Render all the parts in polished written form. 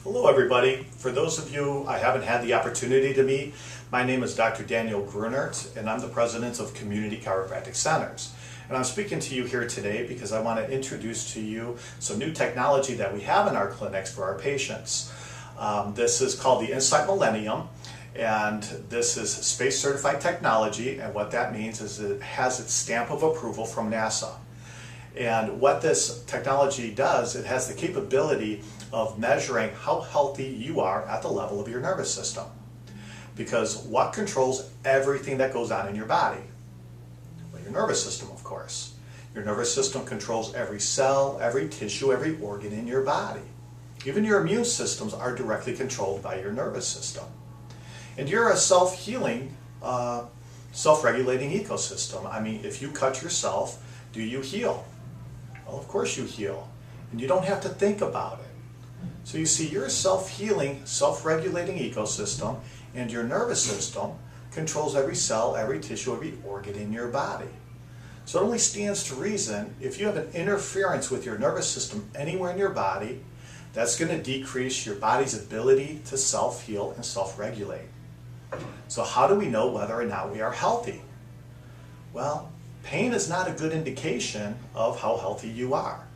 Hello everybody. For those of you I haven't had the opportunity to meet, my name is Dr. Daniel Grunert and I'm the president of Community Chiropractic Centers. And I'm speaking to you here today because I want to introduce to you some new technology that we have in our clinics for our patients. This is called the Insight Millennium, and this is space certified technology, and what that means is it has its stamp of approval from NASA. And what this technology does, it has the capability of measuring how healthy you are at the level of your nervous system. Because what controls everything that goes on in your body? Well, your nervous system, of course. Your nervous system controls every cell, every tissue, every organ in your body. Even your immune systems are directly controlled by your nervous system. And you're a self-healing, self-regulating ecosystem. I mean, if you cut yourself, do you heal? Well, of course you heal. And you don't have to think about it. So you see, you're a self-healing, self-regulating ecosystem, and your nervous system controls every cell, every tissue, every organ in your body. So it only stands to reason, if you have an interference with your nervous system anywhere in your body, that's going to decrease your body's ability to self-heal and self-regulate. So how do we know whether or not we are healthy? Well, pain is not a good indication of how healthy you are.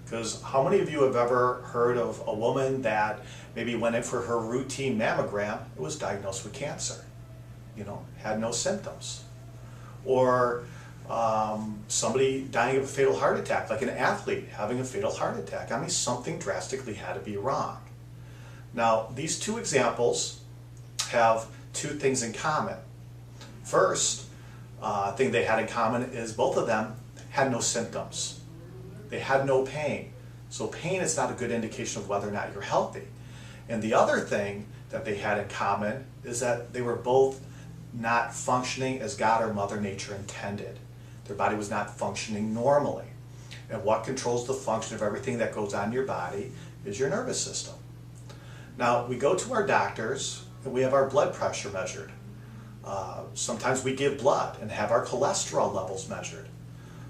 Because how many of you have ever heard of a woman that maybe went in for her routine mammogram, it was diagnosed with cancer, had no symptoms? Or somebody dying of a fatal heart attack, like an athlete having a fatal heart attack. I mean, something drastically had to be wrong. Now, these two examples have two things in common. First thing they had in common is both of them had no symptoms. They had no pain. So pain is not a good indication of whether or not you're healthy. And the other thing that they had in common is that they were both not functioning as God or Mother Nature intended. Their body was not functioning normally. And what controls the function of everything that goes on in your body is your nervous system. Now, we go to our doctors and we have our blood pressure measured. Sometimes we give blood and have our cholesterol levels measured.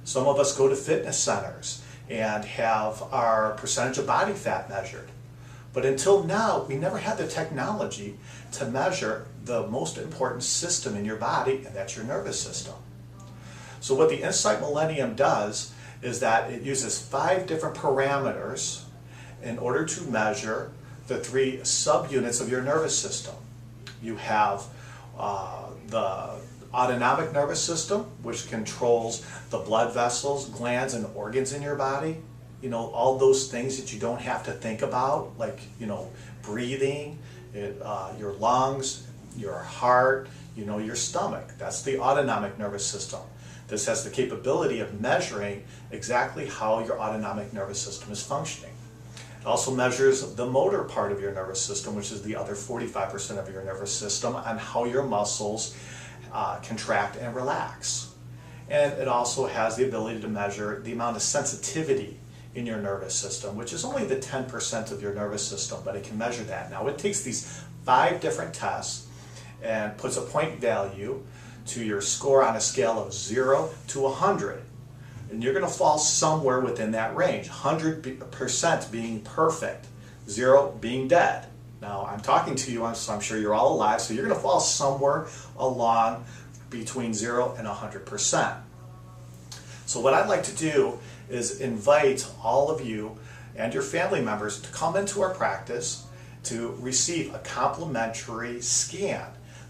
Some of us go to fitness centers and have our percentage of body fat measured. But until now, we never had the technology to measure the most important system in your body, and that's your nervous system. So what the Insight Millennium does is that it uses 5 different parameters in order to measure the 3 subunits of your nervous system. You have the autonomic nervous system, which controls the blood vessels, glands, and organs in your body. All those things that you don't have to think about, like, breathing, your lungs, your heart, your stomach. That's the autonomic nervous system. This has the capability of measuring exactly how your autonomic nervous system is functioning. It also measures the motor part of your nervous system, which is the other 45% of your nervous system, and how your muscles contract and relax. And it also has the ability to measure the amount of sensitivity in your nervous system, which is only the 10% of your nervous system, but it can measure that. Now, it takes these 5 different tests and puts a point value to your score on a scale of 0 to 100. And you're going to fall somewhere within that range, 100% being perfect, 0 being dead. Now, I'm talking to you, so I'm sure you're all alive, so you're going to fall somewhere along between 0 and 100%. So what I'd like to do is invite all of you and your family members to come into our practice to receive a complimentary scan.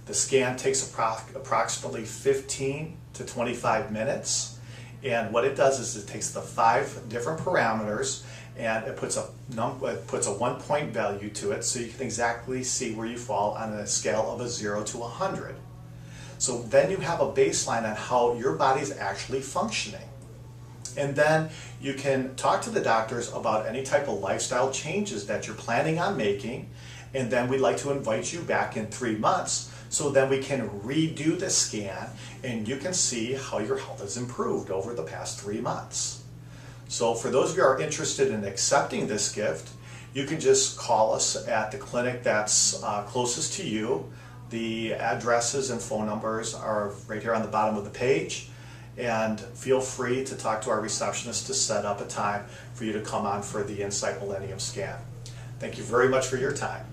The scan takes approximately 15 to 25 minutes. And what it does is it takes the 5 different parameters and it puts a 1-point value to it, so you can exactly see where you fall on a scale of a 0 to 100. So then you have a baseline on how your body's actually functioning. And then you can talk to the doctors about any type of lifestyle changes that you're planning on making, and then we'd like to invite you back in 3 months so then we can redo the scan and you can see how your health has improved over the past 3 months. So for those of you who are interested in accepting this gift, you can just call us at the clinic that's closest to you. The addresses and phone numbers are right here on the bottom of the page. And feel free to talk to our receptionist to set up a time for you to come on for the Insight Millennium scan. Thank you very much for your time.